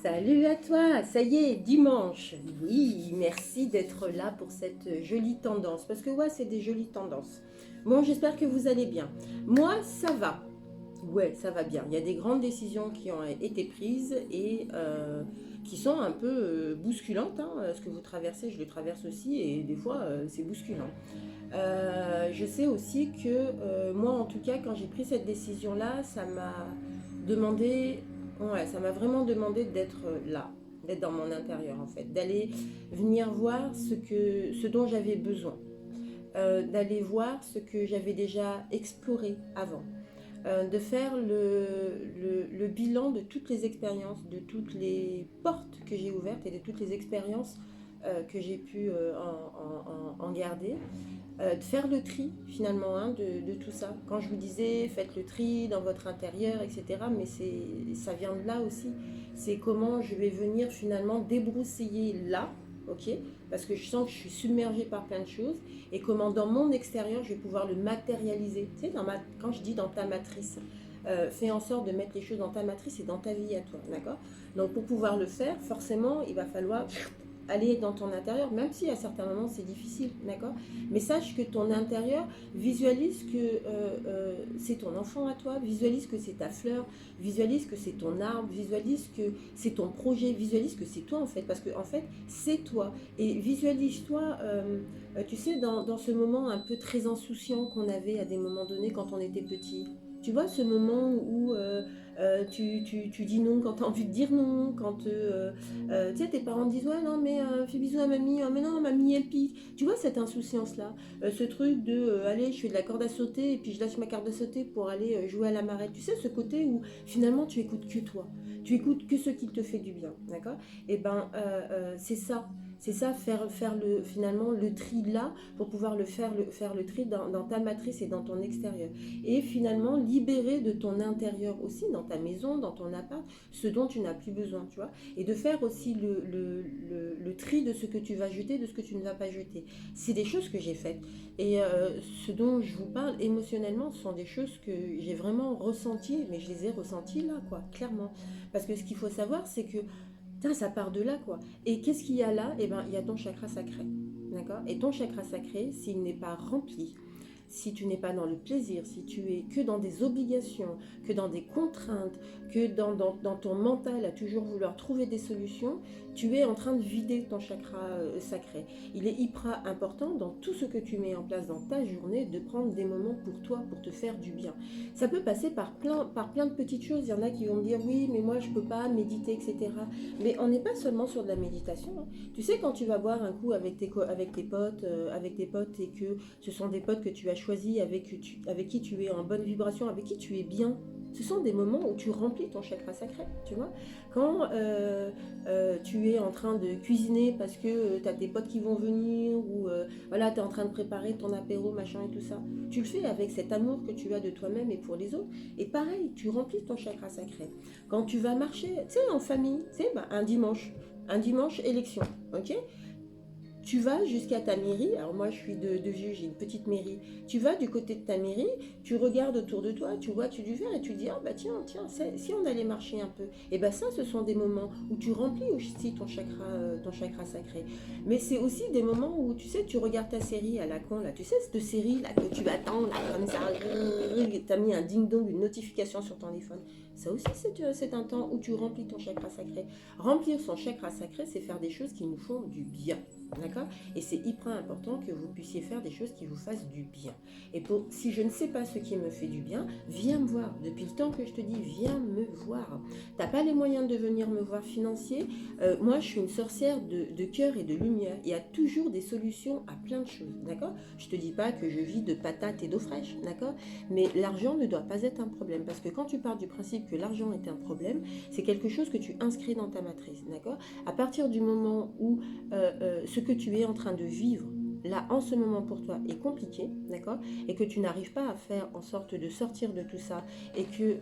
Salut à toi, ça y est, dimanche. Oui, merci d'être là pour cette jolie tendance. Parce que ouais, c'est des jolies tendances. Bon, j'espère que vous allez bien. Moi, ça va. Ouais, ça va bien. Il y a des grandes décisions qui ont été prises et qui sont un peu bousculantes, hein. Ce que vous traversez, je le traverse aussi et des fois, c'est bousculant. Je sais aussi que moi, en tout cas, quand j'ai pris cette décision-là, ça m'a demandé, ouais, ça m'a vraiment demandé d'être là, d'être dans mon intérieur en fait, d'aller venir voir ce dont j'avais besoin, d'aller voir ce que j'avais déjà exploré avant, de faire le bilan de toutes les expériences, de toutes les portes que j'ai ouvertes et de toutes les expériences que j'ai pu en garder, de faire le tri finalement, hein, de tout ça. Quand je vous disais faites le tri dans votre intérieur, etc., mais ça vient de là aussi. C'est comment je vais venir finalement débroussailler là, ok, parce que je sens que je suis submergée par plein de choses, et comment dans mon extérieur je vais pouvoir le matérialiser. Tu sais, quand je dis dans ta matrice, fais en sorte de mettre les choses dans ta matrice et dans ta vie à toi, d'accord. Donc pour pouvoir le faire, forcément, il va falloir aller dans ton intérieur, même si à certains moments c'est difficile, d'accord. Mais sache que ton intérieur, visualise que c'est ton enfant à toi, visualise que c'est ta fleur, visualise que c'est ton arbre, visualise que c'est ton projet, visualise que c'est toi en fait, parce que en fait c'est toi. Et visualise-toi, tu sais, dans ce moment un peu très insouciant qu'on avait à des moments donnés quand on était petit. Tu vois, ce moment où tu dis non quand tu as envie de dire non, quand tu sais, tes parents te disent ouais, non, mais fais bisous à mamie, oh, mais non, mamie elle pique. Tu vois, cette insouciance-là, ce truc de allez, je fais de la corde à sauter et puis je lâche ma corde à sauter pour aller jouer à la marette. Tu sais, ce côté où finalement tu écoutes que toi, tu écoutes que ce qui te fait du bien, d'accord. Et ben, c'est ça. C'est ça, finalement le tri là, pour pouvoir faire le tri dans ta matrice et dans ton extérieur. Et finalement libérer de ton intérieur aussi, dans ta maison, dans ton appart, ce dont tu n'as plus besoin, tu vois. Et de faire aussi le tri de ce que tu vas jeter, de ce que tu ne vas pas jeter. C'est des choses que j'ai faites. Et ce dont je vous parle émotionnellement, ce sont des choses que j'ai vraiment ressenties, mais je les ai ressenties là, quoi, clairement. Parce que ce qu'il faut savoir, c'est que putain, ça part de là, quoi. Et qu'est-ce qu'il y a là? Eh bien, il y a ton chakra sacré. D'accord. Et ton chakra sacré, s'il n'est pas rempli, si tu n'es pas dans le plaisir, si tu es que dans des obligations, que dans des contraintes, que dans ton mental à toujours vouloir trouver des solutions, tu es en train de vider ton chakra sacré. Il est hyper important dans tout ce que tu mets en place dans ta journée de prendre des moments pour toi, pour te faire du bien. Ça peut passer par plein de petites choses. Il y en a qui vont me dire oui, mais moi je peux pas méditer, etc. Mais on n'est pas seulement sur de la méditation, hein. Tu sais, quand tu vas boire un coup avec tes potes et que ce sont des potes que tu as choisis, avec qui tu es en bonne vibration, avec qui tu es bien. Ce sont des moments où tu remplis ton chakra sacré, tu vois. Quand tu es en train de cuisiner parce que tu as tes potes qui vont venir, ou voilà, tu es en train de préparer ton apéro, machin et tout ça, tu le fais avec cet amour que tu as de toi-même et pour les autres. Et pareil, tu remplis ton chakra sacré. Quand tu vas marcher, tu sais, en famille, tu sais, bah, un dimanche élection, ok. Tu vas jusqu'à ta mairie. Alors moi je suis de Vieux, j'ai une petite mairie. Tu vas du côté de ta mairie, tu regardes autour de toi, tu vois tu du verre et tu te dis ah bah tiens, si on allait marcher un peu. Et bah ça, ce sont des moments où tu remplis aussi ton chakra sacré. Mais c'est aussi des moments où tu sais, tu regardes ta série à la con là, tu sais, cette série là que tu attends là comme ça, t'as mis un ding dong, une notification sur ton téléphone. Ça aussi c'est un temps où tu remplis ton chakra sacré. Remplir son chakra sacré, c'est faire des choses qui nous font du bien. D'accord. Et c'est hyper important que vous puissiez faire des choses qui vous fassent du bien. Et si je ne sais pas ce qui me fait du bien, viens me voir. Depuis le temps que je te dis, viens me voir. T'as pas les moyens de venir me voir financier. Moi, je suis une sorcière de cœur et de lumière. Il y a toujours des solutions à plein de choses. D'accord. Je te dis pas que je vis de patates et d'eau fraîche. D'accord. Mais l'argent ne doit pas être un problème. Parce que quand tu pars du principe que l'argent est un problème, c'est quelque chose que tu inscris dans ta matrice. D'accord. À partir du moment où ce que tu es en train de vivre là en ce moment pour toi est compliqué, d'accord, et que tu n'arrives pas à faire en sorte de sortir de tout ça, et que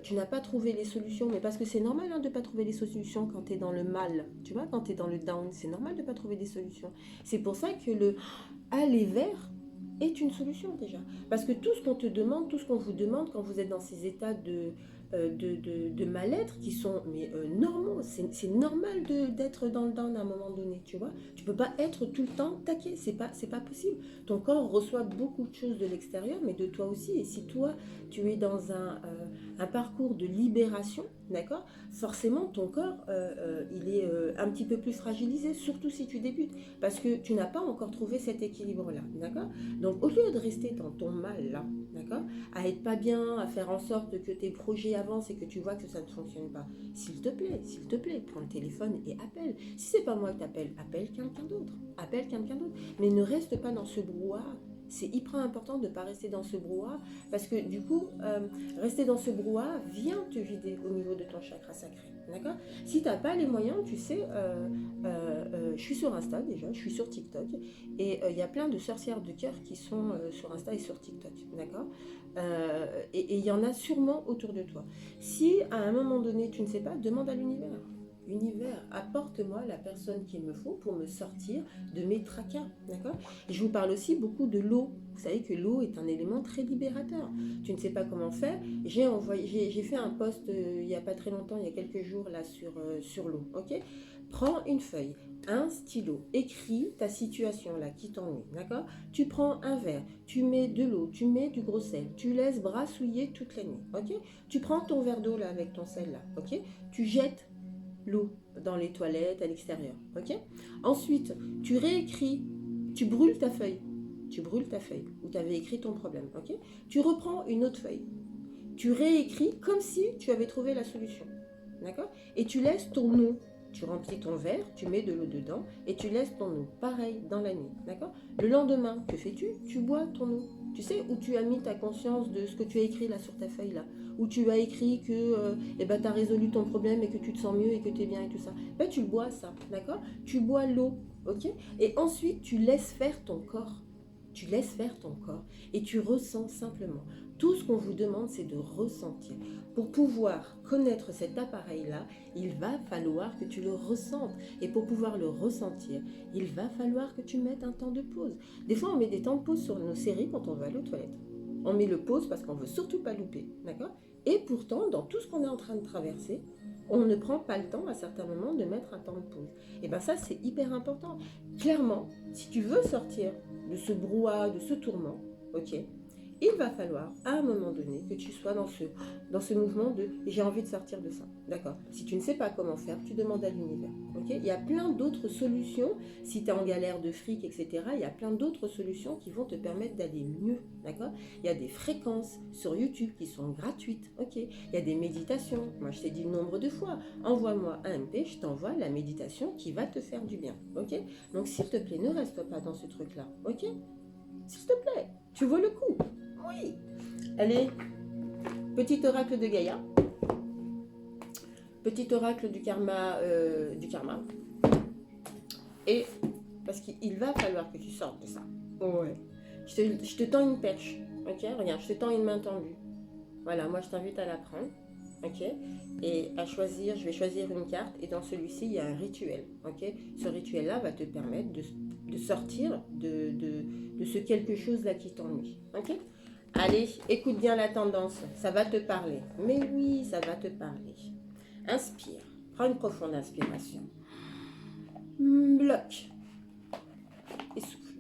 tu n'as pas trouvé les solutions, mais parce que c'est normal, hein, de ne pas trouver les solutions quand tu es dans le mal, tu vois, quand tu es dans le down, c'est normal de ne pas trouver des solutions. C'est pour ça que le aller vers est une solution déjà. Parce que tout ce qu'on te demande, tout ce qu'on vous demande quand vous êtes dans ces états de mal-être qui sont normaux. C'est normal d'être dans le down à un moment donné, tu vois. Tu peux pas être tout le temps taqué, c'est pas possible. Ton corps reçoit beaucoup de choses de l'extérieur, mais de toi aussi. Et si toi, tu es dans un parcours de libération, d'accord, forcément ton corps, il est un petit peu plus fragilisé, surtout si tu débutes, parce que tu n'as pas encore trouvé cet équilibre-là, d'accord. Donc au lieu de rester dans ton mal là, d'accord, à être pas bien, à faire en sorte que tes projets avancent et que tu vois que ça ne fonctionne pas, s'il te plaît, prends le téléphone et appelle. Si c'est pas moi qui t'appelle, appelle quelqu'un d'autre, mais ne reste pas dans ce brouhaha. C'est hyper important de ne pas rester dans ce brouhaha parce que du coup, rester dans ce brouhaha vient te vider au niveau de ton chakra sacré. D'accord. Si tu n'as pas les moyens, tu sais, je suis sur Insta déjà, je suis sur TikTok et il y a plein de sorcières de cœur qui sont sur Insta et sur TikTok. D'accord. Et il y en a sûrement autour de toi. Si à un moment donné tu ne sais pas, demande à l'univers. Univers, apporte-moi la personne qu'il me faut pour me sortir de mes tracas, d'accord. Et je vous parle aussi beaucoup de l'eau. Vous savez que l'eau est un élément très libérateur. Tu ne sais pas comment faire. J'ai fait un post il n'y a pas très longtemps, il y a quelques jours là sur l'eau, ok. Prends une feuille, un stylo, écris ta situation là qui t'ennuie, d'accord. Tu prends un verre, tu mets de l'eau, tu mets du gros sel, tu laisses brassouiller toute la nuit, ok. Tu prends ton verre d'eau là avec ton sel là, ok. Tu jettes l'eau dans les toilettes, à l'extérieur, ok. Ensuite, tu réécris, tu brûles ta feuille, où tu avais écrit ton problème, ok. Tu reprends une autre feuille, tu réécris comme si tu avais trouvé la solution, d'accord. Et tu laisses ton nom, tu remplis ton verre, tu mets de l'eau dedans et tu laisses ton eau, pareil, dans la nuit, d'accord. Le lendemain, que fais-tu? Tu bois ton eau. Tu sais où tu as mis ta conscience de ce que tu as écrit là sur ta feuille là, où tu as écrit que tu as résolu ton problème et que tu te sens mieux et que tu es bien et tout ça. Ben, tu le bois ça, d'accord. Tu bois l'eau, ok. Et ensuite tu laisses faire ton corps. Tu laisses faire ton corps et tu ressens simplement. Tout ce qu'on vous demande, c'est de ressentir. Pour pouvoir connaître cet appareil-là, il va falloir que tu le ressentes. Et pour pouvoir le ressentir, il va falloir que tu mettes un temps de pause. Des fois, on met des temps de pause sur nos séries quand on va aller aux toilettes. On met le pause parce qu'on ne veut surtout pas louper, d'accord. Et pourtant, dans tout ce qu'on est en train de traverser, on ne prend pas le temps à certains moments de mettre un temps de pause. Et bien ça, c'est hyper important. Clairement, si tu veux sortir de ce brouhaha, de ce tourment, ok, il va falloir à un moment donné que tu sois dans ce mouvement de j'ai envie de sortir de ça, d'accord. Si tu ne sais pas comment faire, tu demandes à l'univers, ok. Il y a plein d'autres solutions. Si tu es en galère de fric, etc., il y a plein d'autres solutions qui vont te permettre d'aller mieux, d'accord. Il y a des fréquences sur YouTube qui sont gratuites, ok. Il y a des méditations. Moi, je t'ai dit le nombre de fois, envoie-moi un MP, je t'envoie la méditation qui va te faire du bien, ok. Donc, s'il te plaît, ne reste pas dans ce truc-là, ok. S'il te plaît, tu vois le coup. Oui. Allez, petit oracle de Gaïa. Petit oracle du karma. Et parce qu'il va falloir que tu sortes de ça. Ouais. Je te tends une perche. Ok, regarde, je te tends une main tendue. Voilà, moi je t'invite à la prendre. Ok. Et à choisir, je vais choisir une carte. Et dans celui-ci, il y a un rituel. Ok. Ce rituel-là va te permettre de sortir de ce quelque chose-là qui t'ennuie. Ok. Allez, écoute bien la tendance, ça va te parler. Mais oui, ça va te parler. Inspire, prends une profonde inspiration. Bloque. Et souffle.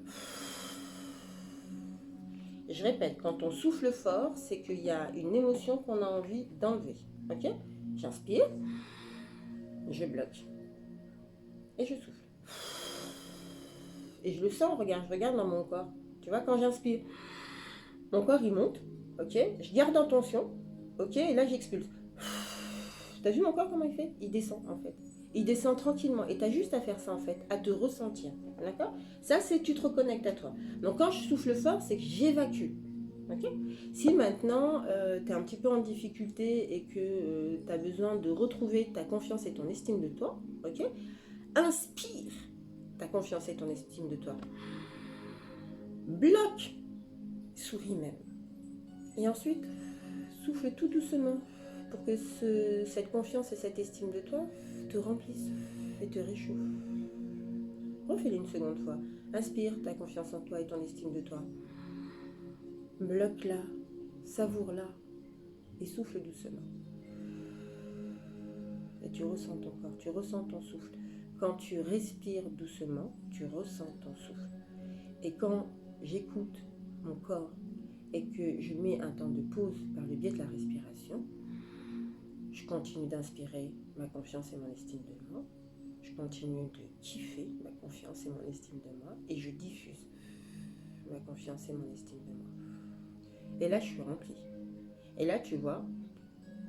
Je répète, quand on souffle fort, c'est qu'il y a une émotion qu'on a envie d'enlever. Ok? J'inspire, je bloque. Et je souffle. Et je le sens, regarde, je regarde dans mon corps. Tu vois, quand j'inspire, mon corps il monte. Ok, je garde en tension, ok, et là j'expulse. T'as vu mon corps comment il fait? Il descend en fait. Il descend tranquillement et t'as juste à faire ça en fait, à te ressentir, d'accord? Ça c'est tu te reconnectes à toi. Donc quand je souffle fort, c'est que j'évacue, ok? Si maintenant t'es un petit peu en difficulté et que t'as besoin de retrouver ta confiance et ton estime de toi, ok? Inspire ta confiance et ton estime de toi. Bloque, souris même. Et ensuite, souffle tout doucement pour que cette confiance et cette estime de toi te remplissent et te réchauffent. Refais-le une seconde fois. Inspire ta confiance en toi et ton estime de toi. Bloque-la, savoure-la et souffle doucement. tu ressens ton corps, tu ressens ton souffle. Quand tu respires doucement, tu ressens ton souffle. Et quand j'écoute mon corps et que je mets un temps de pause par le biais de la respiration, je continue d'inspirer ma confiance et mon estime de moi. Je continue de kiffer ma confiance et mon estime de moi. Et je diffuse ma confiance et mon estime de moi. Et là, je suis remplie. Et là, tu vois,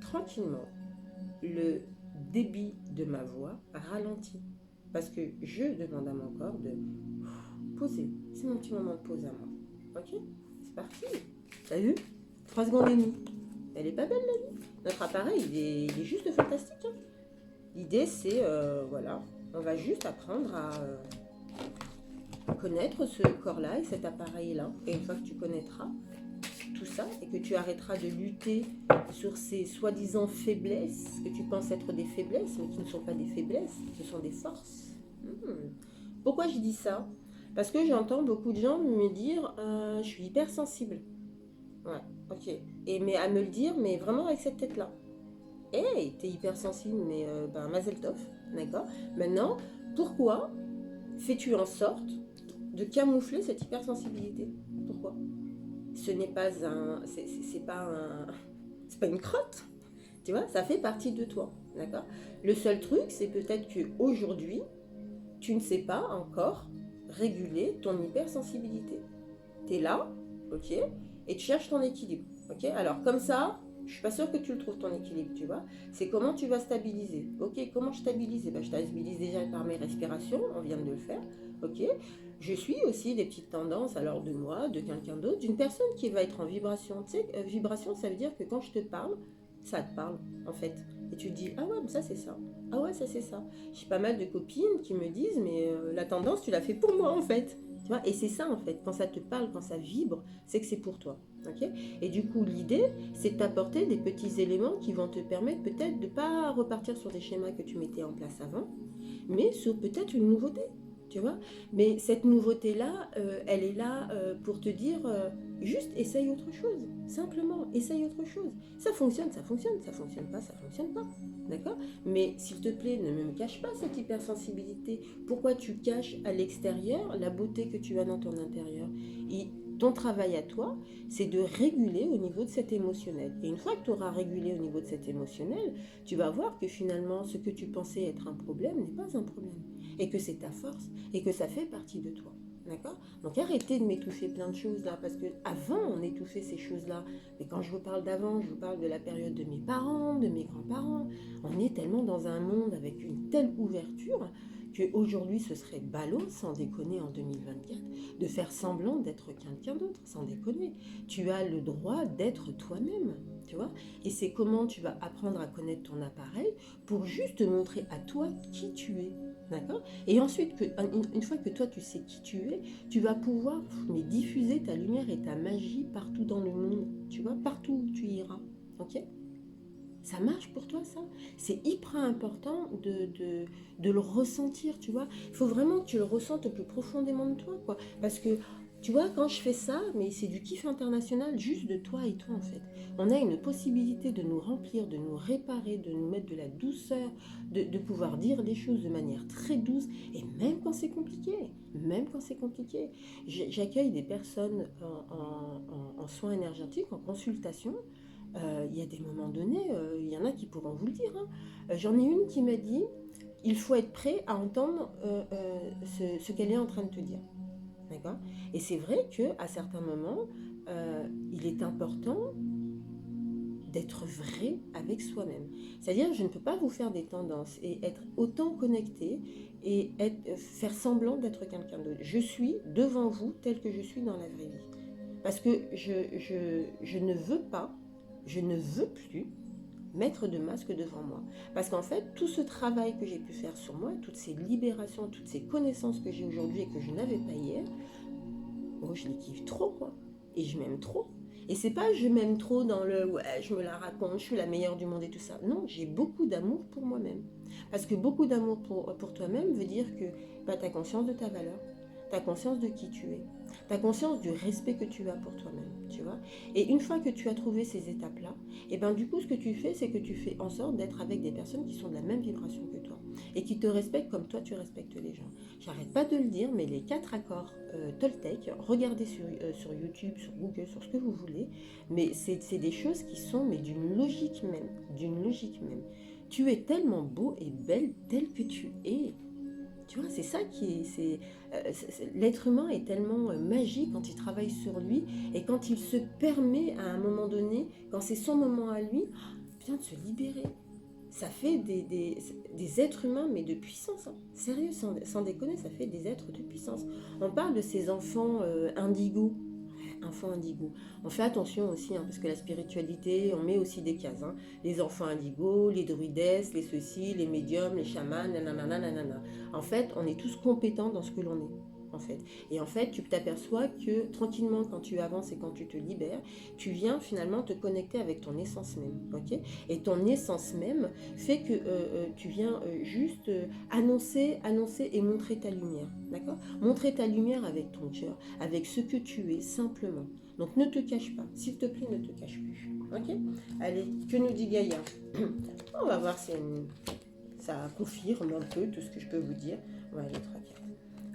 tranquillement, le débit de ma voix ralentit. Parce que je demande à mon corps de poser. C'est mon petit moment de pause à moi. Ok? C'est parti. T'as vu? 3 secondes et demie. Elle est pas belle la vie. Notre appareil, il est juste fantastique. Hein. L'idée, c'est, voilà, on va juste apprendre à connaître ce corps-là et cet appareil-là. Et une fois que tu connaîtras tout ça et que tu arrêteras de lutter sur ces soi-disant faiblesses que tu penses être des faiblesses, mais qui ne sont pas des faiblesses, ce sont des forces. Pourquoi je dis ça? Parce que j'entends beaucoup de gens me dire je suis hypersensible. Ouais, ok. Mais à me le dire, mais vraiment avec cette tête-là. Hey, t'es hypersensible, mais Mazel Tov, d'accord? Maintenant, pourquoi fais-tu en sorte de camoufler cette hypersensibilité? Pourquoi? Ce n'est pas c'est pas une crotte, tu vois, ça fait partie de toi, d'accord? Le seul truc, c'est peut-être qu'aujourd'hui, tu ne sais pas encore réguler ton hypersensibilité. Tu es là, ok, et tu cherches ton équilibre, ok? Alors comme ça, je suis pas sûre que tu le trouves ton équilibre, tu vois. C'est comment tu vas stabiliser. Ok, comment je stabilise? Je stabilise déjà par mes respirations, on vient de le faire, ok. Je suis aussi des petites tendances, alors de moi, de quelqu'un d'autre, d'une personne qui va être en vibration. Tu sais, vibration, ça veut dire que quand je te parle, ça te parle, en fait. Et tu te dis, ah ouais, mais ça c'est ça. Ah ouais, ça c'est ça. J'ai pas mal de copines qui me disent, mais la tendance, tu l'as fait pour moi, en fait. Tu vois, et c'est ça, en fait. Quand ça te parle, quand ça vibre, c'est que c'est pour toi. Okay, et du coup, l'idée, c'est de t'apporter des petits éléments qui vont te permettre peut-être de ne pas repartir sur des schémas que tu mettais en place avant, mais sur peut-être une nouveauté, tu vois. Mais cette nouveauté-là, elle est là pour te dire, juste essaye autre chose, simplement, essaye autre chose. Ça fonctionne, ça fonctionne, ça fonctionne pas, ça fonctionne pas, d'accord? Mais s'il te plaît, ne me cache pas cette hypersensibilité. Pourquoi tu caches à l'extérieur la beauté que tu as dans ton intérieur? Ton travail à toi, c'est de réguler au niveau de cet émotionnel. Et une fois que tu auras régulé au niveau de cet émotionnel, tu vas voir que finalement, ce que tu pensais être un problème n'est pas un problème. Et que c'est ta force et que ça fait partie de toi. D'accord? Donc arrêtez de m'étouffer plein de choses là, parce qu'avant on étouffait ces choses-là. Mais quand je vous parle d'avant, je vous parle de la période de mes parents, de mes grands-parents. On est tellement dans un monde avec une telle ouverture qu'aujourd'hui ce serait ballot, sans déconner en 2024, de faire semblant d'être quelqu'un d'autre, sans déconner. Tu as le droit d'être toi-même, tu vois. Et c'est comment tu vas apprendre à connaître ton appareil pour juste te montrer à toi qui tu es. D'accord? Et ensuite, une fois que toi tu sais qui tu es, tu vas pouvoir diffuser ta lumière et ta magie partout dans le monde, tu vois, partout où tu iras. Ok? Ça marche pour toi, ça? C'est hyper important de le ressentir, tu vois. Il faut vraiment que tu le ressentes au plus profondément de toi, quoi. Parce que, tu vois, quand je fais ça, mais c'est du kiff international, juste de toi et toi, en fait. On a une possibilité de nous remplir, de nous réparer, de nous mettre de la douceur, de pouvoir dire les choses de manière très douce, et même quand c'est compliqué, même quand c'est compliqué. J'accueille des personnes en soins énergétiques, en consultation. Il y a des moments donnés, il y en a qui pourront vous le dire. Hein. J'en ai une qui m'a dit, il faut être prêt à entendre ce qu'elle est en train de te dire. D'accord? Et c'est vrai qu'à certains moments, il est important d'être vrai avec soi-même. C'est-à-dire, je ne peux pas vous faire des tendances et être autant connecté et faire semblant d'être quelqu'un d'autre. Je suis devant vous tel que je suis dans la vraie vie. Parce que je ne veux pas, je ne veux plus mettre de masque devant moi. Parce qu'en fait, tout ce travail que j'ai pu faire sur moi, toutes ces libérations, toutes ces connaissances que j'ai aujourd'hui et que je n'avais pas hier, oh, je les kiffe trop, quoi. Et je m'aime trop. Et c'est pas je m'aime trop dans le ouais, je me la raconte, je suis la meilleure du monde et tout ça. Non, j'ai beaucoup d'amour pour moi-même. Parce que beaucoup d'amour pour toi-même veut dire que tu as conscience de ta valeur. tu as conscience de qui tu es. Tu as conscience du respect que tu as pour toi-même, tu vois. Et une fois que tu as trouvé ces étapes-là, et ben du coup, ce que tu fais, c'est que tu fais en sorte d'être avec des personnes qui sont de la même vibration que toi et qui te respectent comme toi, tu respectes les gens. J'arrête pas de le dire, mais les 4 accords Toltec, regardez sur YouTube, sur Google, sur ce que vous voulez, mais c'est des choses qui sont mais d'une logique même, d'une logique même. Tu es tellement beau et belle tel que tu es. Tu vois, c'est ça qui est. L'être humain est tellement magique quand il travaille sur lui et quand il se permet à un moment donné, quand c'est son moment à lui, bien de se libérer. Ça fait des êtres humains, mais de puissance. Hein. Sérieux, sans déconner, ça fait des êtres de puissance. On parle de ces enfants indigos. Enfants indigos. On fait attention aussi, hein, parce que la spiritualité, on met aussi des cases. Hein. Les enfants indigos, les druidesses, les ceci, les médiums, les chamans, nanana, nanana. En fait, on est tous compétents dans ce que l'on est. En fait. Et en fait, tu t'aperçois que tranquillement, quand tu avances et quand tu te libères, tu viens finalement te connecter avec ton essence même. Okay, et ton essence même fait que tu viens juste annoncer et montrer ta lumière. D'accord. Montrer ta lumière avec ton cœur, avec ce que tu es, simplement. Donc ne te cache pas. S'il te plaît, ne te cache plus. Ok. Allez, que nous dit Gaïa? On va voir si ça confirme un peu tout ce que je peux vous dire. Ouais, les 3 cartes.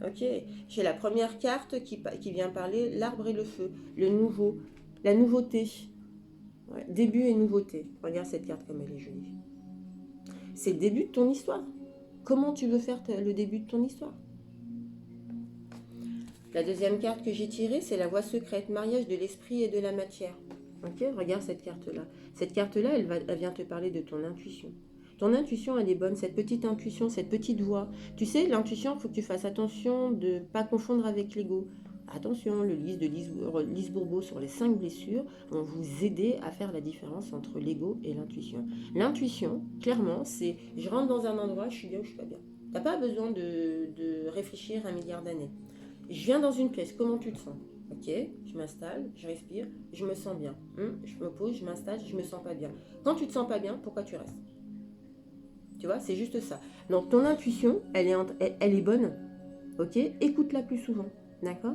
Ok, j'ai la première carte qui vient parler, l'arbre et le feu, le nouveau, la nouveauté. Ouais, début et nouveauté. Regarde cette carte comme elle est jolie. C'est le début de ton histoire. Comment tu veux faire le début de ton histoire? La deuxième carte que j'ai tirée, c'est la voie secrète, mariage de l'esprit et de la matière. Ok, regarde cette carte-là. Cette carte-là, elle vient te parler de ton intuition. Ton intuition, elle est bonne, cette petite intuition, cette petite voix. Tu sais, l'intuition, il faut que tu fasses attention de ne pas confondre avec l'ego. Attention, le livre de Lise Bourbeau sur les 5 blessures vont vous aider à faire la différence entre l'ego et l'intuition. L'intuition, clairement, c'est je rentre dans un endroit, je suis bien ou je suis pas bien. Tu n'as pas besoin de réfléchir 1 milliard d'années. Je viens dans une pièce, comment tu te sens? Ok, je m'installe, je respire, je me sens bien. Je me pose, je m'installe, je me sens pas bien. Quand tu te sens pas bien, pourquoi tu restes? Tu vois, c'est juste ça. Donc ton intuition, elle est bonne. Ok, écoute-la plus souvent. D'accord.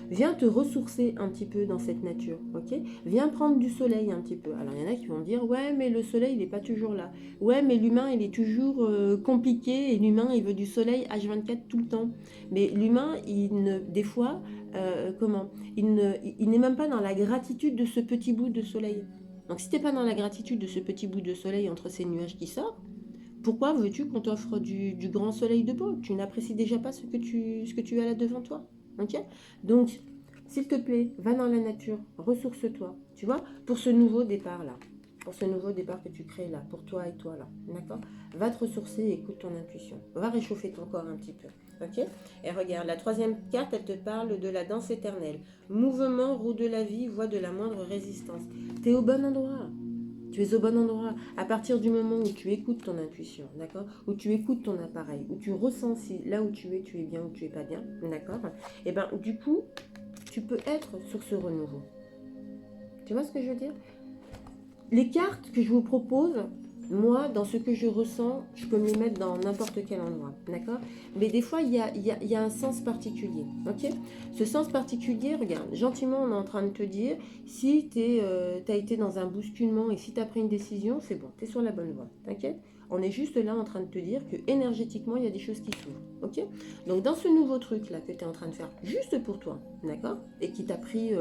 Viens te ressourcer un petit peu dans cette nature. Ok. Viens prendre du soleil un petit peu. Alors il y en a qui vont dire ouais mais le soleil il n'est pas toujours là. Ouais mais l'humain il est toujours compliqué et l'humain il veut du soleil H24 tout le temps. Mais l'humain des fois il n'est même pas dans la gratitude de ce petit bout de soleil. Donc si tu n'es pas dans la gratitude de ce petit bout de soleil entre ces nuages qui sortent, pourquoi veux-tu qu'on t'offre du grand soleil de beau? Tu n'apprécies déjà pas ce que tu as là devant toi. Ok. Donc, s'il te plaît, va dans la nature, ressource-toi, tu vois, pour ce nouveau départ-là. Pour ce nouveau départ que tu crées là, pour toi et toi là. D'accord. Va te ressourcer et écoute ton intuition. Va réchauffer ton corps un petit peu. Ok. Et regarde, la 3e carte, elle te parle de la danse éternelle. Mouvement, roue de la vie, voie de la moindre résistance. Tu es au bon endroit. Tu es au bon endroit. À partir du moment où tu écoutes ton intuition, d'accord, où tu écoutes ton appareil, où tu ressens si là où tu es bien ou tu es pas bien, d'accord, et bien du coup, tu peux être sur ce renouveau. Tu vois ce que je veux dire? Les cartes que je vous propose, moi, dans ce que je ressens, je peux me les mettre dans n'importe quel endroit, d'accord? Mais des fois, il y a un sens particulier, ok? Ce sens particulier, regarde, gentiment, on est en train de te dire, si tu as été dans un bousculement et si tu as pris une décision, c'est bon, tu es sur la bonne voie, t'inquiète? On est juste là en train de te dire que énergétiquement, il y a des choses qui s'ouvrent, ok? Donc, dans ce nouveau truc-là que tu es en train de faire juste pour toi, d'accord? Et qui t'a pris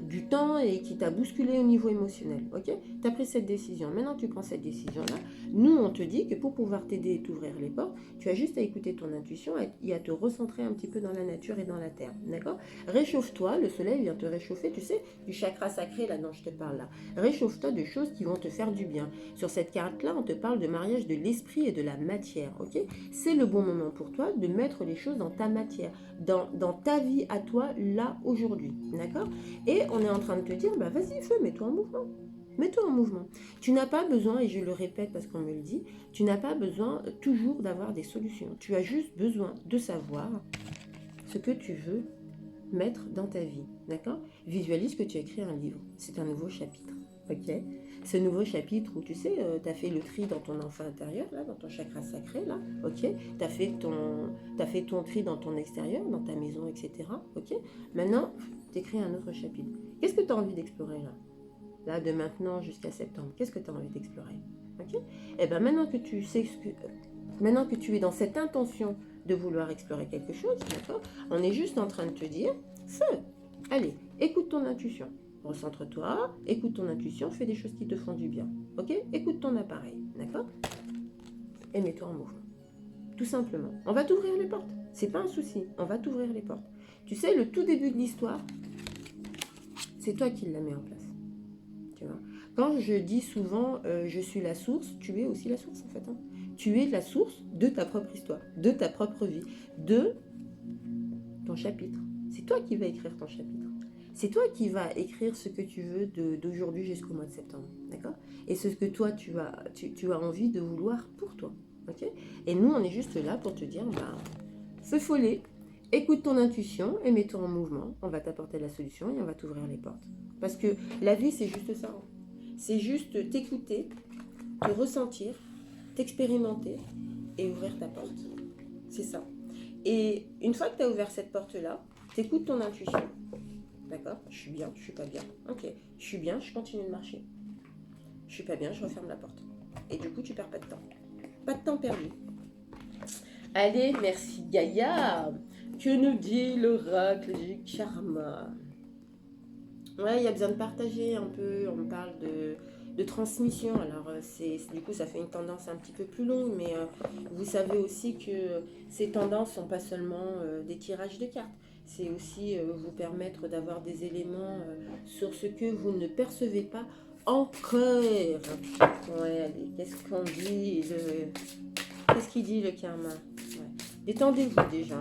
du temps et qui t'a bousculé au niveau émotionnel, ok? Tu as pris cette décision, maintenant tu prends cette décision-là. Nous, on te dit que pour pouvoir t'aider et t'ouvrir les portes, tu as juste à écouter ton intuition et à te recentrer un petit peu dans la nature et dans la terre, d'accord? Réchauffe-toi, le soleil vient te réchauffer, tu sais, du chakra sacré là dont je te parle là. Réchauffe-toi de choses qui vont te faire du bien. Sur cette carte-là, on te parle de mariage de l'esprit et de la matière, ok? C'est le bon moment pour toi de mettre les choses dans ta matière, dans ta vie à toi, là, aujourd'hui, d'accord? Et on est en train de te dire, bah vas-y, feu, mets-toi en mouvement. Mets-toi en mouvement. Tu n'as pas besoin, et je le répète parce qu'on me le dit, tu n'as pas besoin toujours d'avoir des solutions. Tu as juste besoin de savoir ce que tu veux mettre dans ta vie, d'accord? Visualise que tu as écrit un livre. C'est un nouveau chapitre, ok? Ce nouveau chapitre où, tu sais, tu as fait le tri dans ton enfant intérieur, là, dans ton chakra sacré, là, ok? Tu as fait ton tri dans ton extérieur, dans ta maison, etc., ok? Maintenant, tu écris un autre chapitre. Qu'est-ce que tu as envie d'explorer, là? Là, de maintenant jusqu'à septembre, qu'est-ce que tu as envie d'explorer? Ok? Et bien, maintenant que tu sais maintenant que tu es dans cette intention de vouloir explorer quelque chose, d'accord? On est juste en train de te dire, feu, allez, écoute ton intuition. Recentre-toi, écoute ton intuition, fais des choses qui te font du bien. Ok? Écoute ton appareil, d'accord? Et mets-toi en mouvement. Tout simplement. On va t'ouvrir les portes. C'est pas un souci. On va t'ouvrir les portes. Tu sais, le tout début de l'histoire, c'est toi qui l'as mis en place. Tu vois? Quand je dis souvent je suis la source, tu es aussi la source en fait. Hein. Tu es la source de ta propre histoire, de ta propre vie, de ton chapitre. C'est toi qui vas écrire ton chapitre. C'est toi qui vas écrire ce que tu veux d'aujourd'hui jusqu'au mois de septembre. D'accord? Et ce que toi, tu as envie de vouloir pour toi. Ok? Et nous, on est juste là pour te dire, feu follet, écoute ton intuition et mets-toi en mouvement. On va t'apporter la solution et on va t'ouvrir les portes. Parce que la vie, c'est juste ça. Hein. C'est juste t'écouter, te ressentir, t'expérimenter et ouvrir ta porte. C'est ça. Et une fois que tu as ouvert cette porte-là, t'écoutes ton intuition. D'accord? Je suis bien, je suis pas bien. Ok, je suis bien, je continue de marcher. Je suis pas bien, je referme la porte. Et du coup, tu perds pas de temps. Pas de temps perdu. Allez, merci Gaïa. Que nous dit l'oracle du karma? Ouais, il y a besoin de partager un peu. On parle de transmission. Alors, du coup, ça fait une tendance un petit peu plus longue, mais vous savez aussi que ces tendances ne sont pas seulement des tirages de cartes. C'est aussi vous permettre d'avoir des éléments sur ce que vous ne percevez pas encore. Ouais, allez, qu'est-ce qu'on dit Qu'est-ce qu'il dit le karma? Ouais. Détendez-vous déjà.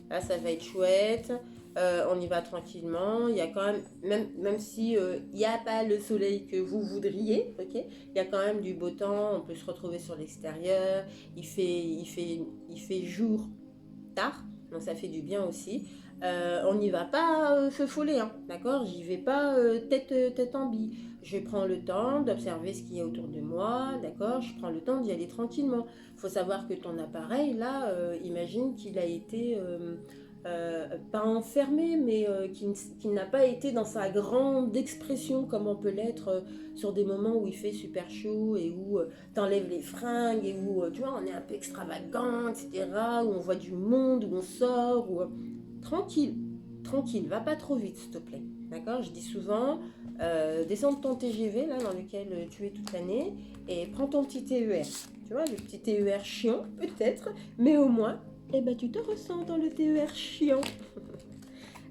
Là, ça va être chouette. On y va tranquillement. Il y a quand même si il n'y a pas le soleil que vous voudriez, ok, il y a quand même du beau temps. On peut se retrouver sur l'extérieur. Il fait jour tard, donc ça fait du bien aussi. On n'y va pas feu follet, hein, d'accord? J'y vais pas tête en bille. Je prends le temps d'observer ce qu'il y a autour de moi, d'accord? Je prends le temps d'y aller tranquillement. Il faut savoir que ton appareil, là, imagine qu'il a été pas enfermé, mais qui n'a pas été dans sa grande expression comme on peut l'être sur des moments où il fait super chaud et où t'enlèves les fringues et où tu vois on est un peu extravagant, etc. Où on voit du monde, où on sort, où tranquille, tranquille, va pas trop vite s'il te plaît. D'accord? Je dis souvent, descends de ton TGV là dans lequel tu es toute l'année et prends ton petit TER. Tu vois, le petit TER chiant peut-être, mais au moins eh ben, tu te ressens dans le TER chiant.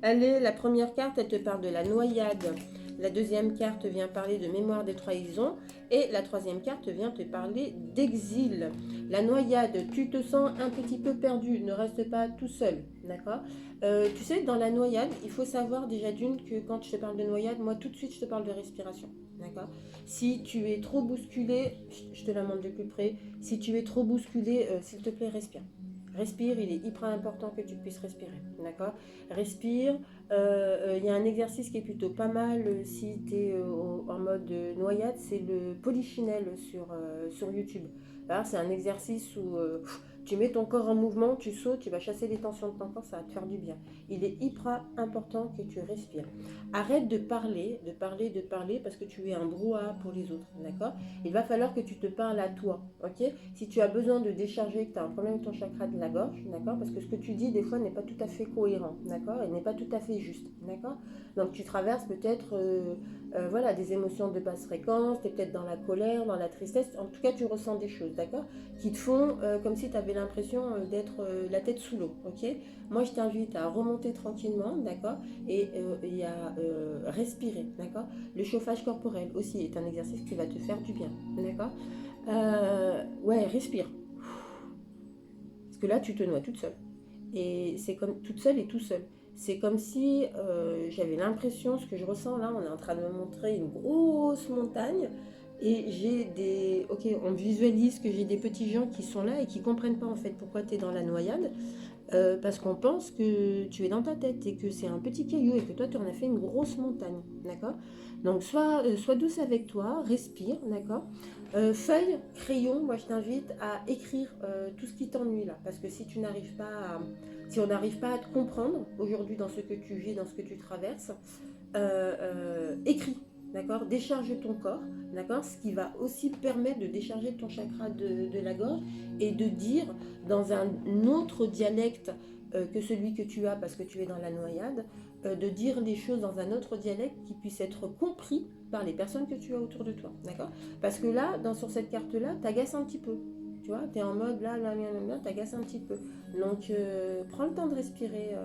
Allez, la première carte, elle te parle de la noyade. La deuxième carte vient parler de mémoire des trahisons. Et la troisième carte vient te parler d'exil. La noyade, tu te sens un petit peu perdu. Ne reste pas tout seul. D'accord? Tu sais, dans la noyade, il faut savoir déjà d'une que quand je te parle de noyade, moi tout de suite, je te parle de respiration. D'accord? Si tu es trop bousculé, je te la montre de plus près. Si tu es trop bousculé, s'il te plaît, respire. Respire, il est hyper important que tu puisses respirer, d'accord? Respire, y a un exercice qui est plutôt pas mal si tu es en mode noyade, c'est le polychinelle sur YouTube. Là, c'est un exercice où tu mets ton corps en mouvement, tu sautes, tu vas chasser les tensions de ton corps, ça va te faire du bien. Il est hyper important que tu respires. Arrête de parler, parce que tu es un brouhaha pour les autres, d'accord? Il va falloir que tu te parles à toi, ok? Si tu as besoin de décharger, que tu as un problème avec ton chakra de la gorge, d'accord? Parce que ce que tu dis, des fois, n'est pas tout à fait cohérent, d'accord? Et n'est pas tout à fait juste, d'accord? Donc, tu traverses peut-être voilà, des émotions de basse fréquence, tu es peut-être dans la colère, dans la tristesse, en tout cas, tu ressens des choses, d'accord? Qui te font comme si tu avais l'impression d'être la tête sous l'eau, ok? Moi, je t'invite à remonter tranquillement, d'accord? Et à respirer, d'accord? Le chauffage corporel aussi est un exercice qui va te faire du bien, d'accord? Ouais, respire. Parce que là, tu te noies toute seule. Et c'est comme toute seule et tout seul. C'est comme si j'avais l'impression, ce que je ressens là, on est en train de me montrer une grosse montagne. Et j'ai des... Ok, on visualise que j'ai des petits gens qui sont là et qui ne comprennent pas en fait pourquoi tu es dans la noyade. parce qu'on pense que tu es dans ta tête et que c'est un petit caillou et que toi, tu en as fait une grosse montagne, d'accord? Donc, sois douce avec toi, respire, d'accord? Feuille, crayon, moi, je t'invite à écrire tout ce qui t'ennuie là, parce que si tu n'arrives pas à... Si on n'arrive pas à te comprendre aujourd'hui dans ce que tu vis, dans ce que tu traverses, écris, d'accord? Décharge ton corps, d'accord? Ce qui va aussi permettre de décharger ton chakra de la gorge et de dire dans un autre dialecte que celui que tu as parce que tu es dans la noyade, de dire les choses dans un autre dialecte qui puisse être compris par les personnes que tu as autour de toi, d'accord? Parce que là, sur cette carte-là, t'agaces un petit peu. Tu vois, tu es en mode là, t'agaces un petit peu. Donc, prends le temps de respirer.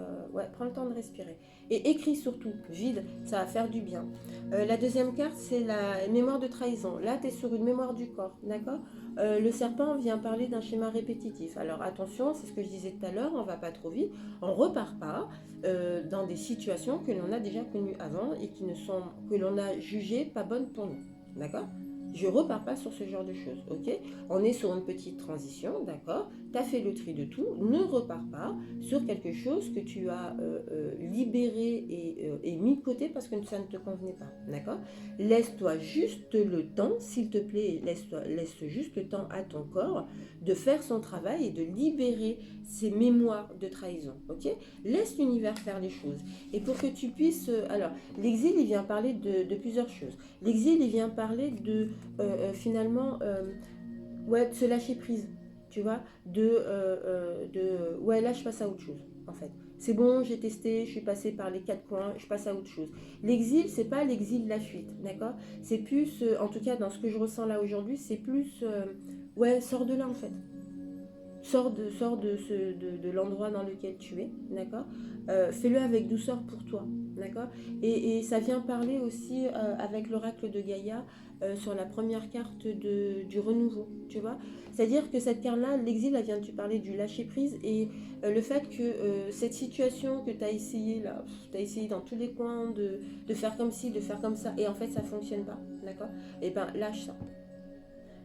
Prends le temps de respirer. Et écris surtout, vide, ça va faire du bien. La deuxième carte, c'est la mémoire de trahison. Là, tu es sur une mémoire du corps, d'accord? Le serpent vient parler d'un schéma répétitif. Alors, attention, c'est ce que je disais tout à l'heure, on ne va pas trop vite. On ne repart pas dans des situations que l'on a déjà connues avant et que l'on a jugées pas bonnes pour nous, d'accord? Je repars pas sur ce genre de choses, ok? On est sur une petite transition, d'accord? Tu as fait le tri de tout, ne repars pas sur quelque chose que tu as libéré et mis de côté parce que ça ne te convenait pas, d'accord? Laisse-toi juste le temps, s'il te plaît, laisse juste le temps à ton corps de faire son travail et de libérer ses mémoires de trahison, ok? Laisse l'univers faire les choses. Et pour que tu puisses... alors, l'exil, il vient parler de plusieurs choses. L'exil, il vient parler de finalement, de se lâcher prise, tu vois, ouais, là, je passe à autre chose, en fait. C'est bon, j'ai testé, je suis passée par les quatre coins, je passe à autre chose. L'exil, c'est pas l'exil de la fuite, d'accord? C'est plus, en tout cas, dans ce que je ressens là aujourd'hui, c'est plus, ouais, sors de là, en fait. Sors de l'endroit dans lequel tu es, d'accord? Fais-le avec douceur pour toi, d'accord? Et ça vient parler aussi avec l'oracle de Gaïa sur la première carte du renouveau, tu vois? C'est-à-dire que cette carte-là, l'exil, elle vient de te parler du lâcher-prise et le fait que cette situation que tu as essayé là, tu as essayé dans tous les coins de faire comme ci, de faire comme ça, et en fait ça ne fonctionne pas, d'accord? Et ben lâche ça.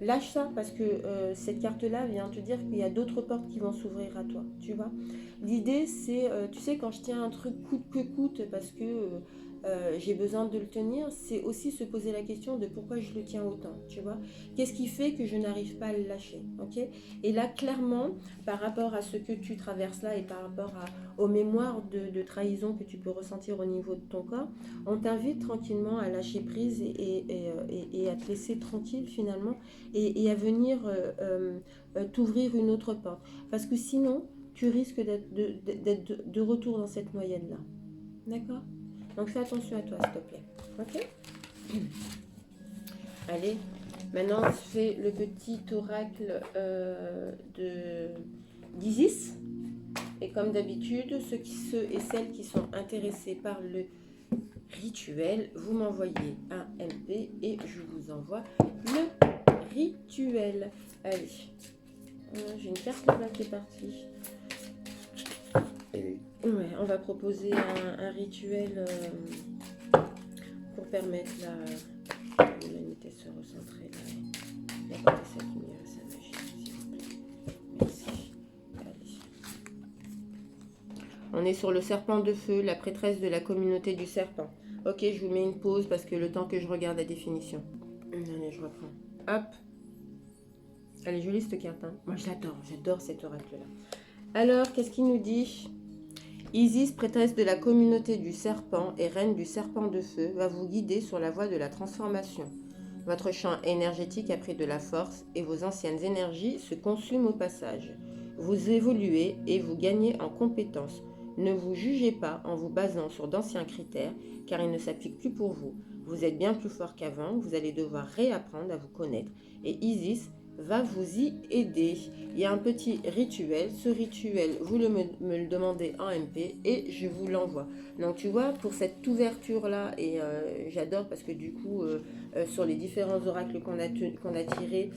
Lâche ça parce que cette carte-là vient te dire qu'il y a d'autres portes qui vont s'ouvrir à toi, tu vois. L'idée, c'est, tu sais, quand je tiens un truc coûte que coûte parce que j'ai besoin de le tenir, c'est aussi se poser la question de pourquoi je le tiens autant, tu vois. Qu'est-ce qui fait que je n'arrive pas à le lâcher, ok? Et là, clairement, par rapport à ce que tu traverses là et par rapport aux mémoires de trahison que tu peux ressentir au niveau de ton corps, on t'invite tranquillement à lâcher prise et à te laisser tranquille finalement et à venir t'ouvrir une autre porte. Parce que sinon, tu risques d'être de retour dans cette noyade-là. D'accord? Donc fais attention à toi, s'il te plaît. Ok? Allez, maintenant on fait le petit oracle d'Isis. Et comme d'habitude, ceux et celles qui sont intéressés par le rituel, vous m'envoyez un MP et je vous envoie le rituel. Allez, j'ai une carte là qui est partie. Ouais, on va proposer un rituel pour permettre l'humanité de se recentrer. Là. Cette lumière, sa magie, s'il vous plaît. Merci. Allez. On est sur le serpent de feu, la prêtresse de la communauté du serpent. Ok, je vous mets une pause parce que le temps que je regarde la définition. Allez, je reprends. Hop. Elle est jolie cette carte. Hein. Moi, j'adore cet oracle-là. Alors, qu'est-ce qu'il nous dit ? Isis, prêtresse de la communauté du serpent et reine du serpent de feu, va vous guider sur la voie de la transformation. Votre champ énergétique a pris de la force et vos anciennes énergies se consument au passage. Vous évoluez et vous gagnez en compétences. Ne vous jugez pas en vous basant sur d'anciens critères, car ils ne s'appliquent plus pour vous. Vous êtes bien plus fort qu'avant, vous allez devoir réapprendre à vous connaître. Et Isis va vous y aider. Il y a un petit rituel. Ce rituel, vous me le demandez en MP et je vous l'envoie. Donc tu vois, pour cette ouverture-là, et j'adore parce que du coup, sur les différents oracles qu'on a tirés,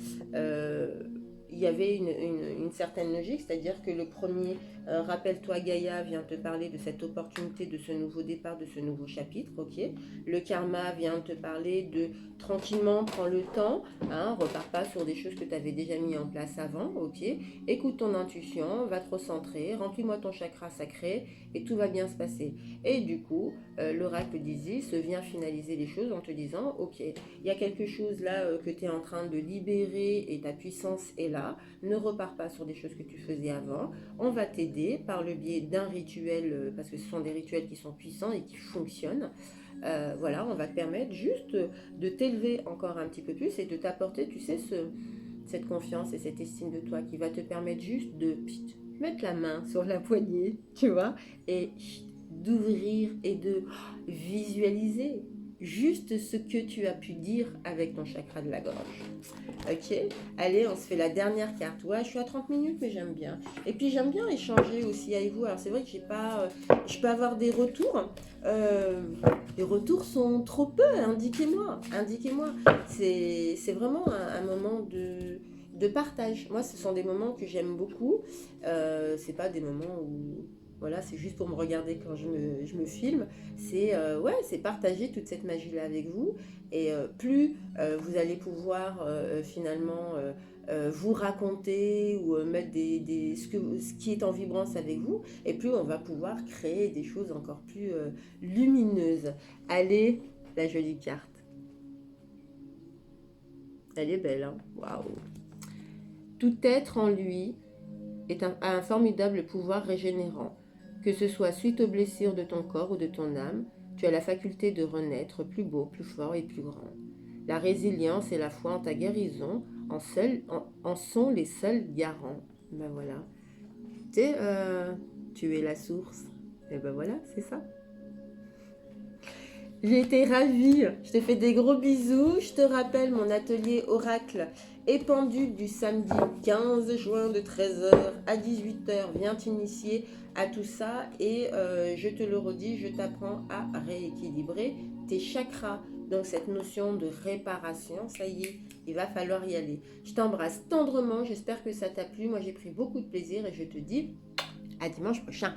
il y avait une certaine logique, c'est-à-dire que le premier, rappelle-toi Gaïa, vient te parler de cette opportunité, de ce nouveau départ, de ce nouveau chapitre, ok. Le karma vient te parler de tranquillement, prends le temps, hein, repars pas sur des choses que tu avais déjà mis en place avant, ok. Écoute ton intuition, va te recentrer, remplis-moi ton chakra sacré et tout va bien se passer. Et du coup, l'oracle d'Isis vient finaliser les choses en te disant, ok, il y a quelque chose là que tu es en train de libérer et ta puissance est là, ne repars pas sur des choses que tu faisais avant, on va t'aider par le biais d'un rituel, parce que ce sont des rituels qui sont puissants et qui fonctionnent. Voilà, on va te permettre juste de t'élever encore un petit peu plus et de t'apporter, tu sais, cette confiance et cette estime de toi qui va te permettre juste de mettre la main sur la poignée, tu vois, et d'ouvrir et de visualiser juste ce que tu as pu dire avec ton chakra de la gorge. Ok, allez, on se fait la dernière carte. Ouais, je suis à 30 minutes, mais j'aime bien. Et puis j'aime bien échanger aussi avec vous. Alors c'est vrai que j'ai pas, je peux avoir des retours. Les retours sont trop peu. Indiquez-moi, indiquez-moi. C'est vraiment un moment de partage. Moi, ce sont des moments que j'aime beaucoup. C'est pas des moments où voilà, c'est juste pour me regarder quand je me filme. C'est partager toute cette magie-là avec vous. Et plus vous allez pouvoir finalement vous raconter ou mettre ce qui est en vibrance avec vous, et plus on va pouvoir créer des choses encore plus lumineuses. Allez, la jolie carte. Elle est belle, hein? Waouh! Tout être en lui a un formidable pouvoir régénérant. Que ce soit suite aux blessures de ton corps ou de ton âme, tu as la faculté de renaître plus beau, plus fort et plus grand. La résilience et la foi en ta guérison en sont les seuls garants. Ben voilà. Tu sais, tu es la source. Et ben voilà, c'est ça. J'ai été ravie. Je te fais des gros bisous. Je te rappelle mon atelier oracle épandu du samedi 15 juin de 13h à 18h. Viens t'initier à tout ça et je te le redis, je t'apprends à rééquilibrer tes chakras. Donc cette notion de réparation, ça y est, il va falloir y aller. Je t'embrasse tendrement, j'espère que ça t'a plu. Moi j'ai pris beaucoup de plaisir et je te dis à dimanche prochain.